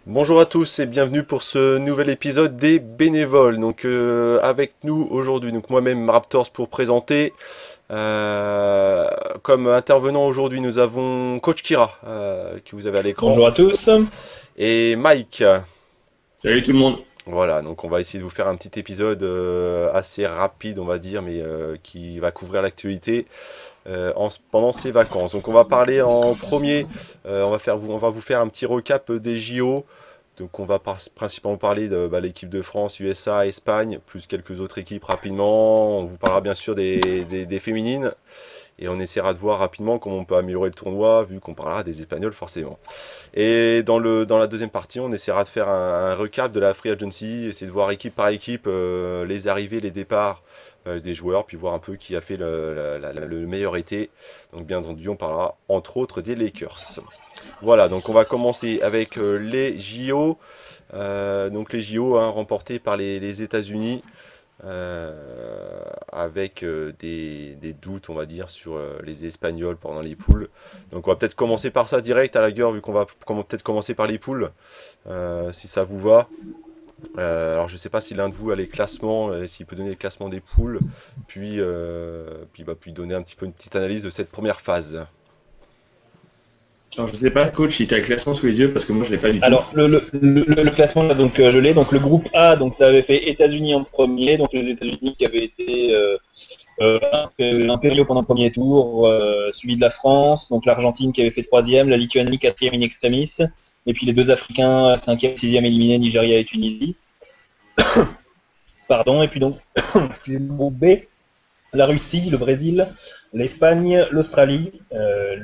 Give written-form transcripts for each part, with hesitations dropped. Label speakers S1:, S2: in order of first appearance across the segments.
S1: Bonjour à tous et bienvenue pour ce nouvel épisode des bénévoles. Donc avec nous aujourd'hui, donc moi-même Raptors pour présenter. Comme intervenant aujourd'hui, nous avons Coach Kira que vous avez à l'écran
S2: Bonjour à tous.
S1: et Mike.
S2: Salut tout le monde.
S1: Voilà, donc on va essayer de vous faire un petit épisode assez rapide, on va dire, mais qui va couvrir l'actualité pendant ces vacances. Donc on va parler en premier, on va vous faire un petit recap des JO. Donc on va principalement parler de l'équipe de France, USA, Espagne, plus quelques autres équipes rapidement. On vous parlera bien sûr des féminines. Et on essaiera de voir rapidement comment on peut améliorer le tournoi, vu qu'on parlera des Espagnols forcément. Et dans la deuxième partie, on essaiera de faire un recap de la Free Agency, essayer de voir équipe par équipe les arrivées, les départs des joueurs, puis voir un peu qui a fait le meilleur été. Donc bien entendu, on parlera entre autres des Lakers. Voilà, donc on va commencer avec les JO. Donc les JO remportés par les États-Unis. Avec des doutes, on va dire, sur les Espagnols pendant les poules. Donc on va peut-être commencer par ça direct à la gueule, vu qu'on va peut-être commencer par les poules, si ça vous va. Alors je sais pas si l'un de vous a les classements, s'il peut donner les classements des poules, puis donner un petit peu une petite analyse de cette première phase.
S2: Alors je sais pas coach si tu as le classement sous les yeux parce que moi je l'ai pas du tout.
S3: Alors le classement là donc je l'ai, donc le groupe A, donc ça avait fait États-Unis en premier, donc les États-Unis qui avaient été impériaux pendant le premier tour, suivi de la France, donc l'Argentine qui avait fait troisième, la Lituanie quatrième in extremis, et puis les deux Africains cinquième, sixième éliminés, Nigeria et Tunisie. Pardon, et puis donc le groupe B, la Russie, le Brésil, l'Espagne, l'Australie,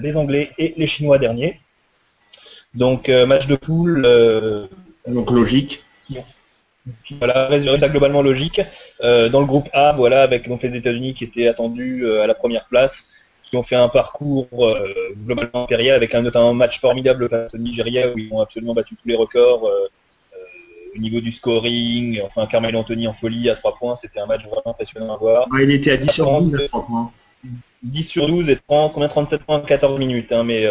S3: les Anglais et les Chinois derniers. Donc match de poule.
S2: Donc logique.
S3: Voilà, résultat globalement logique. Dans le groupe A, voilà, avec donc les États-Unis qui étaient attendus à la première place, qui ont fait un parcours globalement impérial avec notamment un match formidable face au Nigeria où ils ont absolument battu tous les records au niveau du scoring. Enfin, Carmelo Anthony en folie à 3 points, c'était un match vraiment impressionnant à voir.
S2: Il était à 10 sur 12 à 3 points.
S3: 10 sur 12 et 37 points en 14 minutes. Hein, mais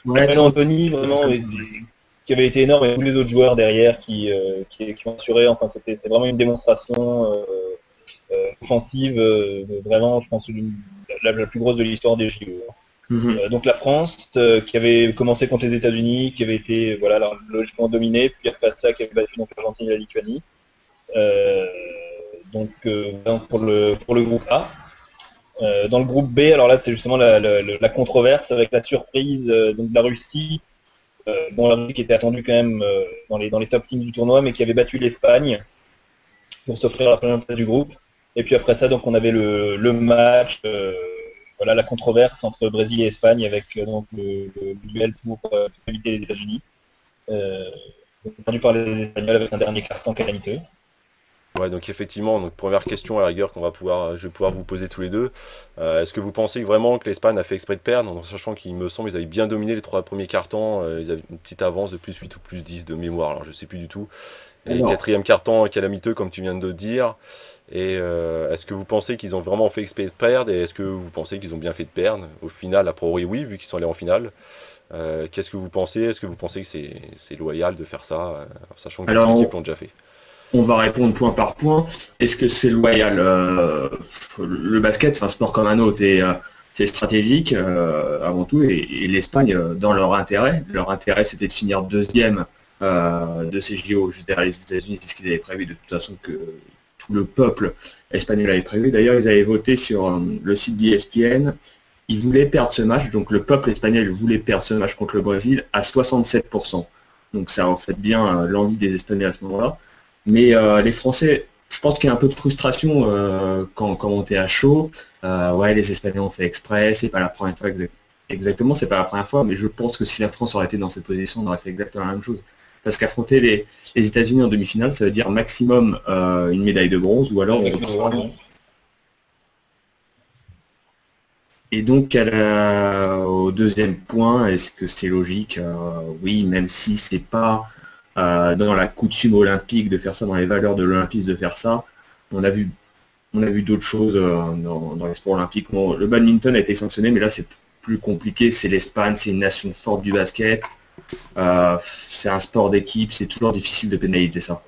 S2: Ouais,
S3: Carmelo Anthony, vraiment, qui avait été énorme, et tous les autres joueurs derrière qui ont assuré. Enfin, c'était vraiment une démonstration offensive, vraiment, je pense, la plus grosse de l'histoire des JO. Donc la France, qui avait commencé contre les États-Unis, qui avait été voilà, alors, logiquement dominée, puis après ça, qui avait battu donc l'Argentine et la Lituanie. Donc pour le groupe A. Dans le groupe B, alors là c'est justement la controverse avec la surprise donc de la Russie, la Russie qui était attendue quand même dans les top teams du tournoi, mais qui avait battu l'Espagne pour s'offrir la première place du groupe. Et puis après ça, donc on avait le match, voilà la controverse entre Brésil et Espagne avec donc le duel pour éviter les États-Unis. Perdu par les Espagnols avec un dernier carton calamiteux.
S1: Ouais, donc effectivement, donc première question à la rigueur je vais pouvoir vous poser tous les deux. Est-ce que vous pensez vraiment que l'Espagne a fait exprès de perdre, en sachant qu'il me semble qu'ils avaient bien dominé les 3 premiers cartons, ils avaient une petite avance de plus 8 ou plus 10 de mémoire, alors je sais plus du tout. Et quatrième carton calamiteux comme tu viens de dire. Et est-ce que vous pensez qu'ils ont vraiment fait exprès de perdre, et est-ce que vous pensez qu'ils ont bien fait de perdre? Au final, a priori oui, vu qu'ils sont allés en finale. Qu'est-ce que vous pensez? Est-ce que vous pensez que c'est loyal de faire ça, sachant que les équipes l'ont déjà fait?
S2: On va répondre point par point. Est-ce que c'est loyal? Le basket, c'est un sport comme un autre et c'est stratégique avant tout. Et l'Espagne, dans leur intérêt c'était de finir deuxième de ces JO. Je dirais les États-Unis, c'est ce qu'ils avaient prévu de toute façon, que tout le peuple espagnol avait prévu. D'ailleurs, ils avaient voté sur le site d'ESPN. Ils voulaient perdre ce match, donc le peuple espagnol voulait perdre ce match contre le Brésil à 67%. Donc ça reflète bien l'envie des Espagnols à ce moment-là. Mais les Français, je pense qu'il y a un peu de frustration quand on était à chaud. Ouais, les Espagnols ont fait exprès, c'est pas la première fois exactement, c'est pas la première fois, mais je pense que si la France aurait été dans cette position, on aurait fait exactement la même chose. Parce qu'affronter les États-Unis en demi-finale, ça veut dire maximum une médaille de bronze, ou alors Et donc au deuxième point, est-ce que c'est logique? Oui, même si c'est pas dans la coutume olympique de faire ça, dans les valeurs de l'olympisme de faire ça. On a vu d'autres choses dans les sports olympiques. Le badminton a été sanctionné, mais là c'est plus compliqué. C'est l'Espagne, c'est une nation forte du basket. c'est un sport d'équipe, c'est toujours difficile de pénaliser ça.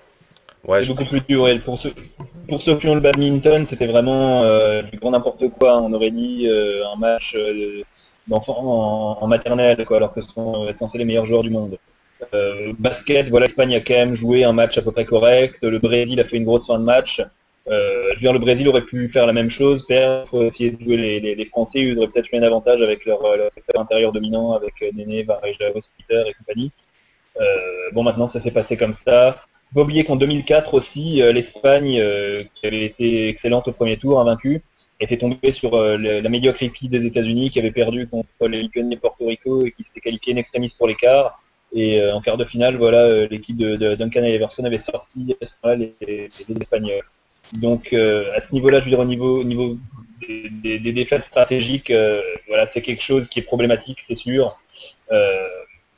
S1: Ouais,
S3: C'est beaucoup plus dur. Ouais. Pour ceux qui ont le badminton, c'était vraiment du grand n'importe quoi. On aurait dit un match d'enfants en maternelle, quoi, alors que ce sont censés les meilleurs joueurs du monde. Basket, voilà, l'Espagne a quand même joué un match à peu près correct. Le Brésil a fait une grosse fin de match. Je veux dire, le Brésil aurait pu faire la même chose, pour essayer de jouer les Français. Ils auraient peut-être eu un avantage avec leur secteur intérieur dominant, avec Néné, Varejao, Peter et compagnie. Bon, maintenant, ça s'est passé comme ça. Faut pas oublier qu'en 2004 aussi, l'Espagne, qui avait été excellente au premier tour, invaincue, était tombée sur la médiocre équipe des États-Unis qui avait perdu contre les pionniers Porto Rico et qui s'était qualifié in extremis pour les quarts. Et en quart de finale, voilà, l'équipe de Duncan et Everson avait sorti à ce moment-là les Espagnols. Donc à ce niveau-là, je veux dire au niveau des défaites stratégiques, voilà, c'est quelque chose qui est problématique, c'est sûr.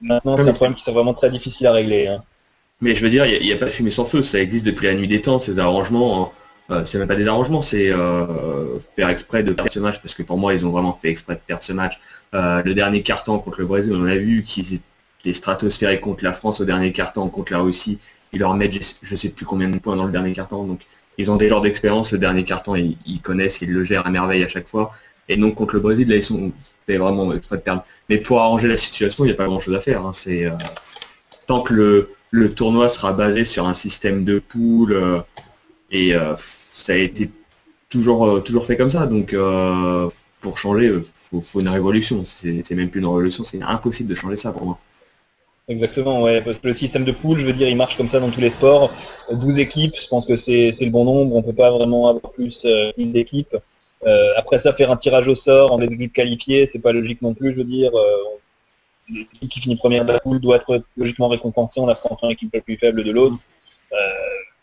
S3: Maintenant, c'est un problème qui est vraiment très difficile à régler. Hein.
S2: Mais je veux dire, il n'y a pas de fumée sans feu, ça existe depuis la nuit des temps, ces arrangements. C'est même pas des arrangements, c'est faire exprès de perdre ce match, parce que pour moi, ils ont vraiment fait exprès de perdre ce match. Le dernier quart-temps contre le Brésil, on a vu qu'ils étaient stratosphériques contre la France au dernier quart-temps, contre la Russie. Ils leur mettent je sais plus combien de points dans le dernier quart-temps, donc ils ont des genres d'expérience. Le dernier quart-temps, ils connaissent, ils le gèrent à merveille à chaque fois. Et donc contre le Brésil, là, ils sont fait vraiment exprès de perdre. Mais pour arranger la situation, il n'y a pas grand-chose à faire. Hein. C'est tant que le tournoi sera basé sur un système de poules ça a été toujours fait comme ça. Donc pour changer, faut une révolution. C'est même plus une révolution, c'est impossible de changer ça pour moi.
S3: Exactement, ouais, parce que le système de poule, je veux dire, il marche comme ça dans tous les sports. 12 équipes, je pense que c'est le bon nombre. On peut pas vraiment avoir plus d'équipes. Après ça, faire un tirage au sort en des équipes qualifiées, c'est pas logique non plus. Je veux dire, l'équipe qui finit première de la poule doit être logiquement récompensée en affrontant l'équipe la plus faible de l'autre.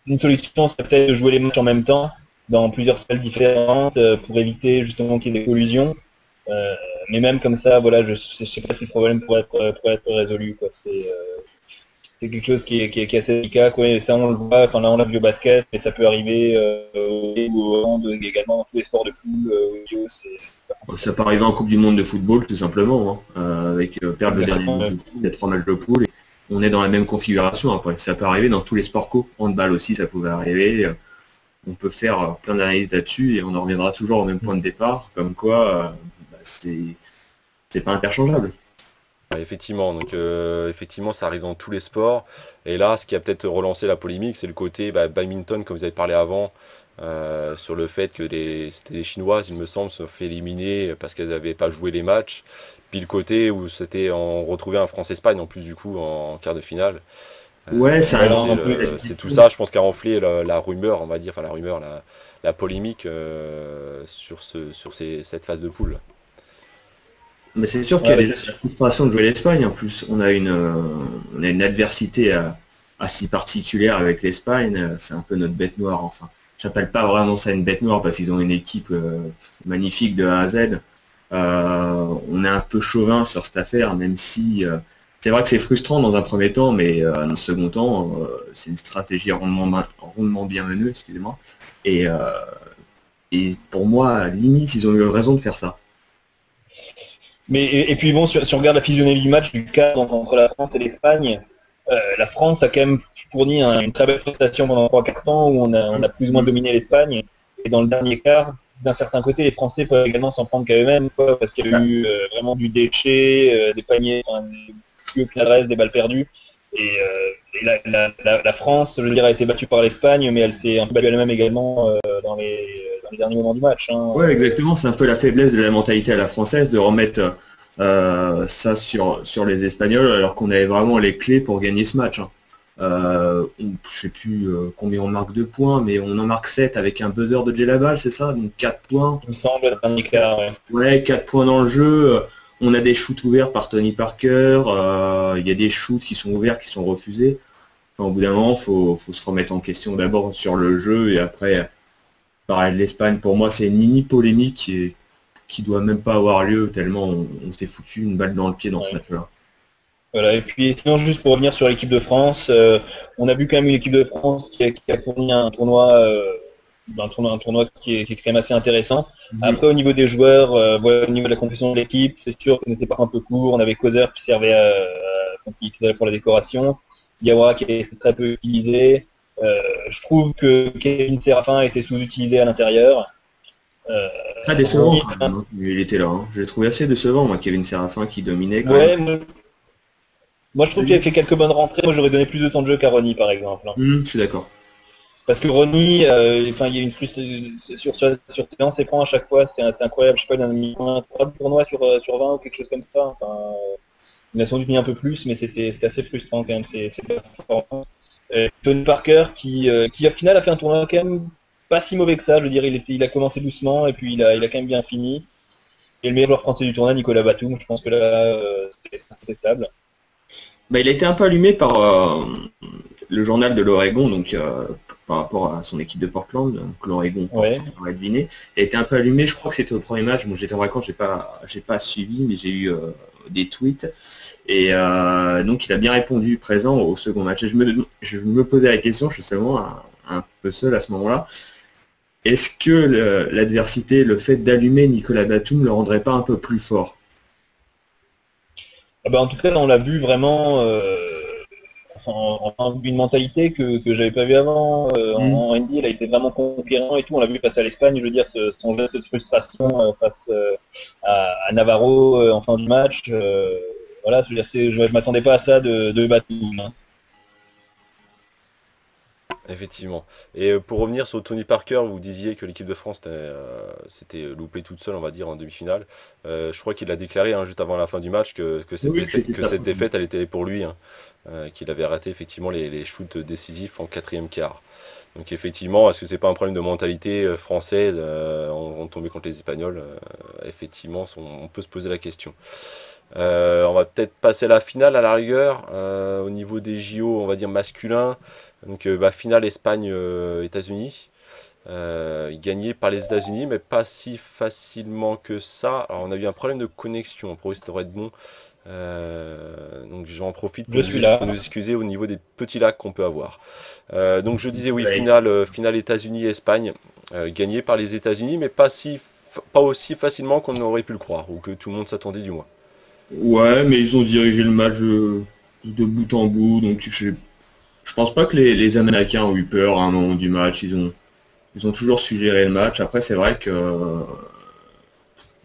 S3: Une solution, c'est peut-être de jouer les matchs en même temps dans plusieurs salles différentes pour éviter justement qu'il y ait des collusions. Mais même comme ça, voilà, je sais pas si le problème pourrait être résolu. C'est quelque chose qui est assez délicat. Quoi. Et ça, on le voit. Enfin, là, on l'a vu au basket, mais ça peut arriver au hand, également dans tous les sports de poule.
S2: Ça peut arriver en Coupe du Monde de football, tout simplement, hein, avec perdre le dernier match de poule, il y a 3 matchs de poule. Et on est dans la même configuration. Après, ça peut arriver dans tous les sports co. Handball aussi, ça pouvait arriver. On peut faire plein d'analyses là-dessus et on en reviendra toujours au même point de départ, comme quoi c'est pas interchangeable.
S1: Ouais, effectivement, donc effectivement ça arrive dans tous les sports. Et là, ce qui a peut-être relancé la polémique, c'est le côté badminton, comme vous avez parlé avant, sur le fait que c'était les Chinoises, il me semble, se sont fait éliminer parce qu'elles n'avaient pas joué les matchs. Puis le côté où on retrouvait un France-Espagne en plus du coup en quart de finale.
S2: Ouais,
S1: c'est tout ça, je pense, qui a enflé la rumeur, on va dire, enfin la rumeur, la polémique sur cette phase de poule.
S2: Mais c'est sûr qu'il y a la frustration de jouer l'Espagne. En plus, on a une adversité assez particulière avec l'Espagne. C'est un peu notre bête noire. Enfin, j'appelle pas vraiment ça une bête noire parce qu'ils ont une équipe magnifique de A à Z. On est un peu chauvin sur cette affaire, même si c'est vrai que c'est frustrant dans un premier temps, mais dans le second temps, c'est une stratégie rondement bien menée, excusez-moi. Et pour moi, limite, ils ont eu raison de faire ça.
S3: Mais et puis bon, si on regarde la physionomie du match du quart entre la France et l'Espagne, la France a quand même fourni une très belle prestation pendant 3-4 ans où on a plus ou moins dominé l'Espagne. Et dans le dernier quart, d'un certain côté, les Français peuvent également s'en prendre qu'à eux-mêmes, parce qu'il y a eu vraiment du déchet, des paniers, des adresses, des balles perdues. Et la France, je veux dire, a été battue par l'Espagne, mais elle s'est un peu battue elle-même également dans les derniers moments du match. Hein.
S2: Ouais, exactement. C'est un peu la faiblesse de la mentalité à la française de remettre ça sur les Espagnols, alors qu'on avait vraiment les clés pour gagner ce match. Hein. Je sais plus combien on marque de points, mais on en marque 7 avec un buzzer de Djellabal, c'est ça? Donc 4 points.
S3: Il me semble, le dernier quart, ouais.
S2: Ouais, 4 points dans le jeu. On a des shoots ouverts par Tony Parker. Il y a des shoots qui sont ouverts, qui sont refusés. Enfin, au bout d'un moment, faut se remettre en question d'abord sur le jeu et après parler de l'Espagne. Pour moi, c'est une mini polémique qui doit même pas avoir lieu tellement on s'est foutu une balle dans le pied dans ce match-là.
S3: Voilà, et puis sinon juste pour revenir sur l'équipe de France, on a vu quand même une équipe de France qui a fourni un tournoi qui est quand même assez intéressant. Après au niveau des joueurs, au niveau de la compétition de l'équipe, c'est sûr qu'on n'était pas un peu court, on avait Causeur qui servait qui était là pour la décoration. Diawara qui a été très peu utilisé. Je trouve que Kevin Serafin a été sous-utilisé à l'intérieur.
S2: Très décevant, il était là. Hein. Je l'ai trouvé assez décevant, moi, Kevin Serafin qui dominait. Quand même.
S3: Moi je trouve qu'il a fait quelques bonnes rentrées. Moi j'aurais donné plus de temps de jeu qu'à Ronny par exemple.
S2: Je suis d'accord.
S3: Parce que Ronny, il y a une frustration sur séance écran à chaque fois, c'est incroyable. Je sais pas, il a mis 3 tournois sur 20 ou quelque chose comme ça. Enfin, il a sans doute mis un peu plus, mais c'était assez frustrant quand même. C'est performances. Tony Parker qui au final a fait un tournoi quand même pas si mauvais que ça. Je veux dire, il a commencé doucement et puis il a quand même bien fini. Et le meilleur joueur français du tournoi, Nicolas Batum, je pense que là, c'était assez stable.
S2: Bah, il a été un peu allumé par le journal de l'Oregon, donc par rapport à son équipe de Portland, donc l'Oregon, on aurait deviné. Il a été un peu allumé, je crois que c'était au premier match. Moi j'étais en vacances, j'ai pas suivi, mais j'ai eu des tweets. Et donc il a bien répondu présent au second match. Et je me posais la question, je suis seulement un peu seul à ce moment-là. Est-ce que l'adversité, le fait d'allumer Nicolas Batum, le rendrait pas un peu plus fort?
S3: En tout cas, on l'a vu vraiment en une mentalité que j'avais pas vu avant. En NBA, il a été vraiment conquérant et tout. On l'a vu face à l'Espagne, je veux dire, son geste de frustration face à Navarro en fin de match. Voilà, je veux dire, je m'attendais pas à ça de Batum. Hein.
S1: Effectivement. Et pour revenir sur Tony Parker, vous disiez que l'équipe de France s'était loupée toute seule, on va dire, en demi-finale. Je crois qu'il a déclaré juste avant la fin du match que cette défaite, elle était pour lui, qu'il avait raté effectivement les shoots décisifs en quatrième quart. Donc effectivement, est-ce que c'est pas un problème de mentalité française on tombait contre les Espagnols effectivement, on peut se poser la question. On va peut-être passer à la finale à la rigueur. Au niveau des JO, on va dire masculin. Donc finale Espagne-États-Unis. Gagné par les États-Unis, mais pas si facilement que ça. Alors on a eu un problème de connexion. Pour eux, ça devrait être bon. Donc j'en profite pour nous excuser au niveau des petits lags qu'on peut avoir. Donc je disais oui, finale États-Unis-Espagne, gagné par les États-Unis, mais pas aussi facilement qu'on aurait pu le croire, ou que tout le monde s'attendait du moins.
S2: Ouais, mais ils ont dirigé le match de bout en bout, donc je pense pas que les Américains ont eu peur à un moment du match. Ils ont toujours su gérer le match. Après, c'est vrai que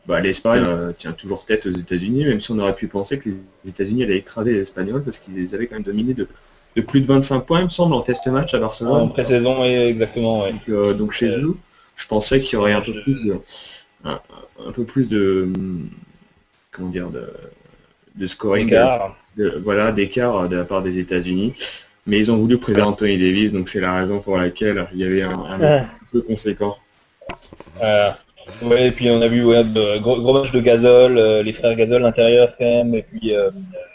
S2: l'Espagne tient toujours tête aux États-Unis, même si on aurait pu penser que les États-Unis allaient écraser les Espagnols parce qu'ils les avaient quand même dominés de plus de 25 points, il me semble, en test match à Barcelone.
S3: En pré-saison, exactement. Ouais.
S2: Donc chez eux, je pensais qu'il y aurait un peu plus de comment dire, de scoring, d'écart de la part des États-Unis. Mais ils ont voulu préserver Anthony Davis, donc c'est la raison pour laquelle il y avait un peu conséquent.
S3: Ouais, et puis on a vu gros match de Gasol, les frères Gasol l'intérieur quand même, et puis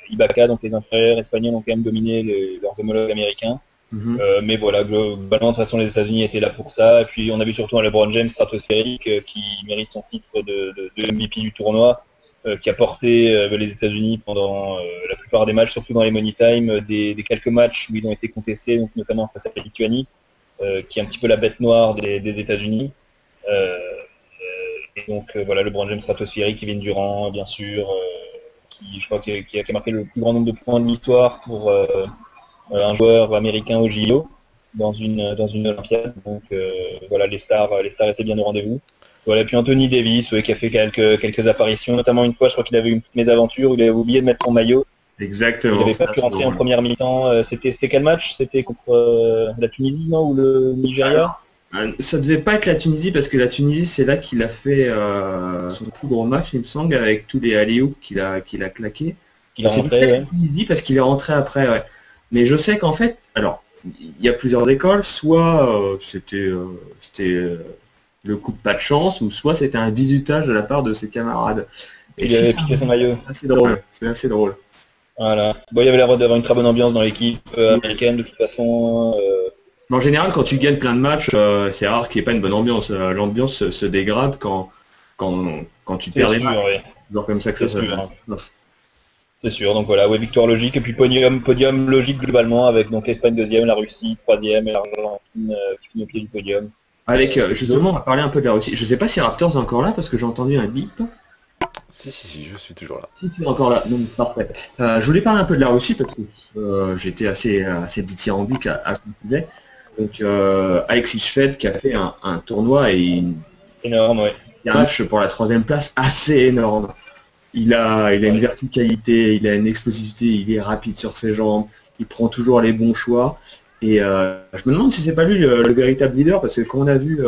S3: Ibaka, donc les intérieurs espagnols ont quand même dominé leurs homologues américains. Mais voilà, globalement, de toute façon, les États-Unis étaient là pour ça. Et puis on a vu surtout un LeBron James stratosphérique qui mérite son titre de MVP du tournoi. Qui a porté les États-Unis pendant la plupart des matchs, surtout dans les money time, des quelques matchs où ils ont été contestés, donc notamment face à la Lituanie, qui est un petit peu la bête noire des États-Unis. Et donc voilà, le LeBron James stratosphérique, Kevin Durant, bien sûr, qui je crois qui a marqué le plus grand nombre de points de l'histoire pour un joueur américain au JO dans une Olympiade. Donc voilà, les stars étaient bien au rendez-vous. Voilà, puis Anthony Davis, qui a fait quelques apparitions, notamment une fois, je crois qu'il avait eu une petite mésaventure, il avait oublié de mettre son maillot.
S2: Exactement.
S3: Il n'avait pas pu rentrer en première mi-temps. C'était quel match? C'était contre la Tunisie, non? Ou le Nigeria?
S2: Ça devait pas être la Tunisie, parce que la Tunisie, c'est là qu'il a fait son plus gros match, il me semble, avec tous les alley-oops qu'il a claqué.
S3: C'est peut-être
S2: la Tunisie, parce qu'il est rentré après, ouais. Mais je sais qu'en fait, alors, il y a plusieurs écoles, soit c'était le coup de pas de chance, ou soit c'était un bizutage de la part de ses camarades.
S3: Et il avait piqué son maillot.
S2: C'est assez drôle.
S3: Voilà. Bon, il y avait l'air d'avoir une très bonne ambiance dans l'équipe américaine de toute façon.
S2: En général, quand tu gagnes plein de matchs, c'est rare qu'il n'y ait pas une bonne ambiance. L'ambiance se dégrade quand tu perds les matchs.
S3: Ouais.
S2: C'est toujours comme ça que ça se
S3: passe. C'est sûr, donc voilà, victoire logique, et puis podium logique globalement, avec donc l'Espagne deuxième, la Russie troisième, et l'Argentine qui finit au pied du podium.
S2: Avec, justement, on va parler un peu de la Russie. Je sais pas si Raptors est encore là, parce que j'ai entendu un bip.
S1: Si, je suis toujours là.
S2: Si tu es encore là, donc parfait. Je voulais parler un peu de la Russie parce que j'étais assez dithyrambique à ce sujet. Donc Alexis Shved qui a fait un tournoi et
S3: Énorme, ouais.
S2: un match pour la 3e place assez énorme. Il a une verticalité, il a une explosivité, il est rapide sur ses jambes, il prend toujours les bons choix. Et je me demande si c'est pas lui le véritable leader, parce que quand on a vu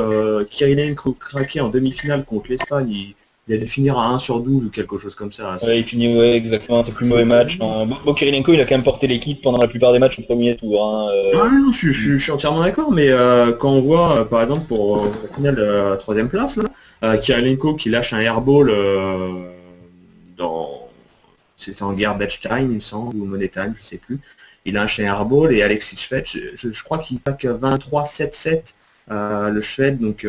S2: Kirilenko craquer en demi-finale contre l'Espagne, il a dû finir à 1/12 ou quelque chose comme ça.
S3: Ouais, il finit, ouais, exactement, c'est le plus mauvais match. Bon, Kirilenko, il a quand même porté l'équipe pendant la plupart des matchs au premier tour. Hein,
S2: non, je suis entièrement d'accord, mais quand on voit, par exemple, pour la finale de la 3e place, là, Kirilenko qui lâche un airball c'était en garbage time, il me semble, ou money time, je sais plus. Il lâche un airball et Alexis Shved, je crois qu'il pack 23-7-7 le Shved, donc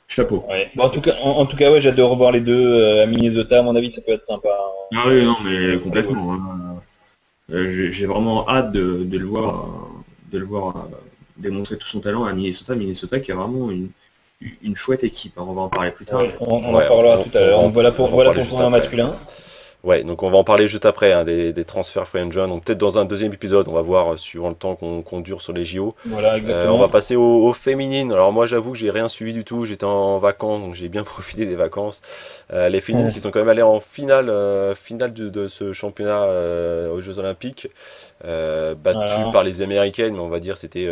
S2: chapeau.
S3: Ouais. Bon, en tout cas, ouais, j'ai hâte de revoir les deux à Minnesota. À mon avis, ça peut être sympa.
S2: Ah oui, non, mais complètement. J'ai vraiment hâte de le voir démontrer tout son talent à Minnesota. Minnesota qui a vraiment une chouette équipe. Hein. On va en parler plus tard.
S3: Ouais, on en parlera tout à l'heure. Voilà pour le tournoi masculin.
S1: Ouais, donc on va en parler juste après, hein, des transferts free agent. Donc peut-être dans un deuxième épisode, on va voir suivant le temps qu'on dure sur les JO.
S3: Voilà, exactement.
S1: On va passer aux féminines. Alors moi j'avoue que j'ai rien suivi du tout, j'étais en vacances, donc j'ai bien profité des vacances. Les féminines qui sont quand même allées en finale de ce championnat aux Jeux Olympiques, battues par les Américaines, mais on va dire c'était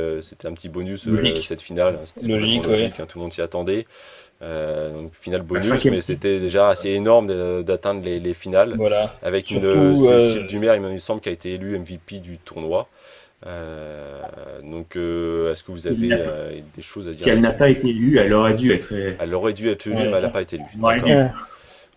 S1: un petit bonus cette finale. C'était
S3: logique,
S1: hein, tout le monde s'y attendait. Donc finale bonus, mais c'était déjà assez énorme d'atteindre les finales.
S3: Voilà.
S1: Avec
S3: surtout,
S1: Cécile Dumer, il me semble, qui a été élue MVP du tournoi. Donc est-ce que vous avez des choses à dire?
S2: Si elle n'a pas été élue, elle aurait dû être.
S1: Elle aurait dû être élue, mais elle n'a pas été élue.
S2: Ouais.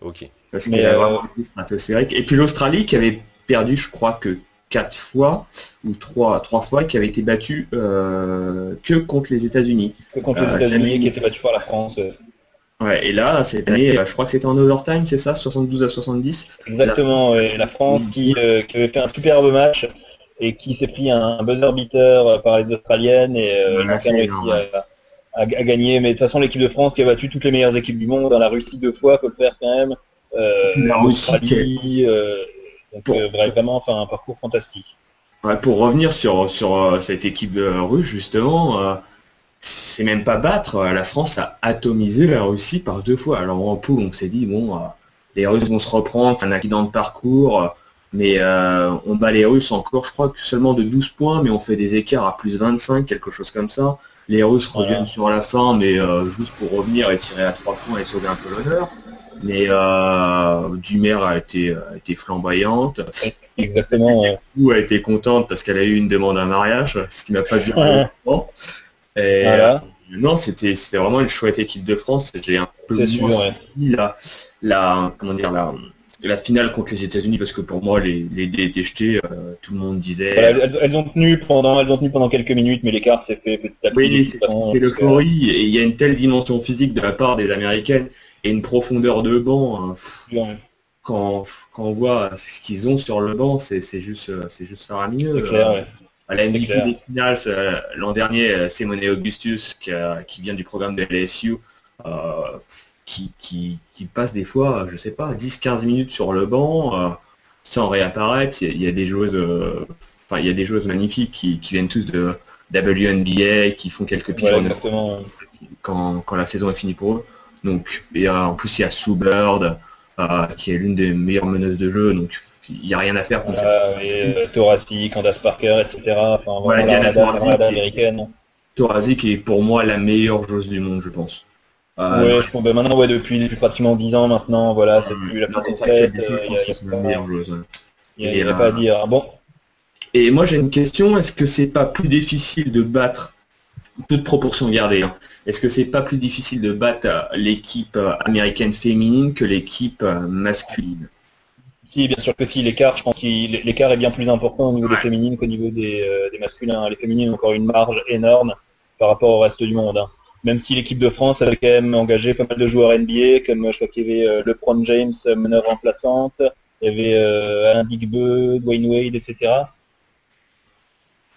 S1: Ok.
S2: Parce qu'elle a vraiment été stratosphérique. Et puis l'Australie qui avait perdu, je crois que 4 fois ou 3 fois, qui avait été battue que contre les États-Unis.
S3: Que contre les États-Unis, qui était battue par la France.
S2: Ouais, et là, cette année, je crois que c'était en overtime, c'est ça, 72-70.
S3: Exactement, la France qui avait fait un superbe match et qui s'est pris un buzzer beater par les Australiennes et qui a réussi à gagner. Mais de toute façon, l'équipe de France qui a battu toutes les meilleures équipes du monde, dans la Russie 2 fois, faut le faire quand même.
S2: La Russie,
S3: vraiment, enfin, un parcours fantastique.
S2: Ouais, pour revenir sur cette équipe russe, justement, c'est même pas battre, la France a atomisé la Russie par 2 fois. Alors en poule, on s'est dit, bon, les Russes vont se reprendre, c'est un accident de parcours, mais on bat les Russes encore, je crois que seulement de 12 points, mais on fait des écarts à plus 25, quelque chose comme ça. Les Russes reviennent sur la fin, mais juste pour revenir et tirer à 3 points et sauver un peu l'honneur. Mais Dumer a été flamboyante.
S3: Exactement.
S2: Ou a été contente parce qu'elle a eu une demande en mariage, ce qui n'a pas duré longtemps. Et non, c'était vraiment une chouette équipe de France. J'ai un peu la finale contre les États-Unis parce que pour moi les déjetés, tout le monde disait.
S3: Elles ont tenu pendant quelques minutes, mais l'écart s'est fait petit à petit.
S2: Oui, c'est l'euphorie et il y a une telle dimension physique de la part des Américaines et une profondeur de banc. Quand on voit ce qu'ils ont sur le banc, c'est juste faramineux.
S3: C'est clair, ouais.
S2: À la MVP des finales, l'an dernier, Simone Augustus, qui vient du programme de LSU, qui passe des fois, je sais pas, 10-15 minutes sur le banc, sans réapparaître. Il y a des joueuses, il y a des joueuses magnifiques qui viennent tous de WNBA, qui font quelques pigeons quand la saison est finie pour eux. Donc, en plus, il y a Sue Bird, qui est l'une des meilleures meneuses de jeu, donc il n'y a rien à faire comme ça.
S3: Et Thoracic, Candace Parker, etc. Enfin,
S2: voilà, Diana Thoracic
S3: américaine.
S2: Thoracic est pour moi la meilleure joueuse du monde, je pense.
S3: Maintenant, depuis pratiquement 10 ans maintenant, voilà, c'est plus la plus complète. Il n'y a pas à dire. Bon.
S2: Et moi, j'ai une question, est-ce que c'est pas plus difficile de battre, toute proportion gardée, hein, est-ce que c'est pas plus difficile de battre l'équipe américaine féminine que l'équipe masculine?
S3: Si, bien sûr que si. L'écart, je pense que l'écart est bien plus important au niveau des féminines qu'au niveau des masculins. Les féminines ont encore une marge énorme par rapport au reste du monde. Hein. Même si l'équipe de France avait quand même engagé pas mal de joueurs NBA, comme je crois qu'il y avait LeBron James, meneur remplaçante, il y avait Alain Bigbeu, Dwayne Wade, etc.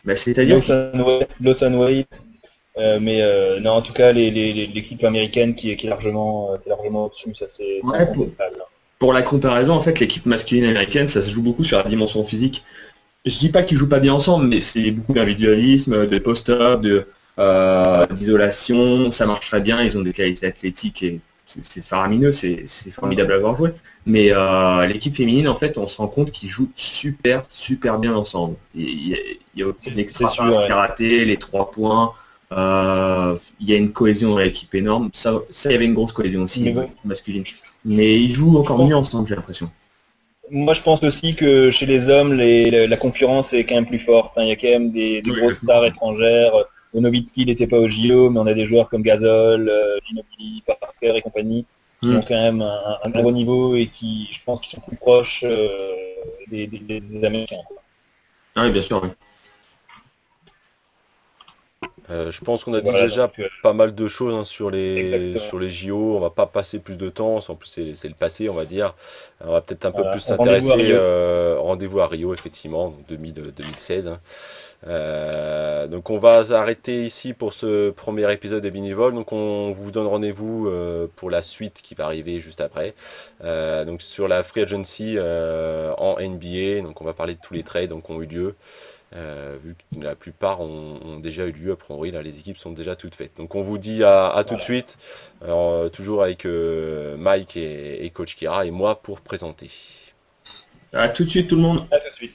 S2: Bah, c'est-à-dire
S3: Lawson Wade. Non, en tout cas, l'équipe américaine qui est largement au-dessus, ça c'est incontestable.
S2: pour la comparaison, en fait, l'équipe masculine américaine, ça se joue beaucoup sur la dimension physique. Je dis pas qu'ils jouent pas bien ensemble, mais c'est beaucoup d'individualisme, de post-up, d'isolation. Ça marche très bien. Ils ont des qualités athlétiques et c'est faramineux, c'est formidable à voir jouer. Mais l'équipe féminine, en fait, on se rend compte qu'ils jouent super bien ensemble. Il y a aucune extra
S3: sûr,
S2: passe
S3: ouais.
S2: qui est ratée, les 3 points. Il y a une cohésion dans l'équipe énorme. Ça, il y avait une grosse cohésion aussi
S3: Mais bon,
S2: masculine. Mais ils jouent
S3: je
S2: encore
S3: pense-
S2: mieux ensemble, j'ai l'impression.
S3: moi, je pense aussi que chez les hommes, la concurrence est quand même plus forte. Hein. Il y a quand même des
S2: Oui,
S3: grosses stars étrangères. Nowitzki, il n'était pas au JO, mais on a des joueurs comme Gasol, Ginobili, Parker et compagnie qui
S2: Hmm.
S3: ont quand même un gros niveau et qui, je pense, qui sont plus proches des Américains.
S2: Ah oui, bien sûr. Oui.
S1: Je pense qu'on a dit
S3: Voilà,
S1: déjà
S3: donc
S1: pas mal de choses hein, sur
S3: exactement.
S1: les JO. On va pas passer plus de temps. En plus, c'est le passé, on va dire. On va peut-être un peu plus
S3: Voilà. Rendez-vous à
S1: s'intéresser.
S3: Rio.
S1: Rendez-vous à Rio, effectivement, donc 2016. Hein. Donc on va s'arrêter ici pour ce premier épisode des Bénévoles. Donc on vous donne rendez-vous pour la suite qui va arriver juste après. Donc sur la Free Agency en NBA. Donc on va parler de tous les trades donc, qui ont eu lieu. Vu que la plupart ont déjà eu lieu, a priori, là les équipes sont déjà toutes faites. Donc on vous dit à tout de
S3: Voilà.
S1: suite, alors, toujours avec Mike et Coach Kira et moi pour présenter.
S2: À tout de suite, tout le monde.
S3: À tout de suite.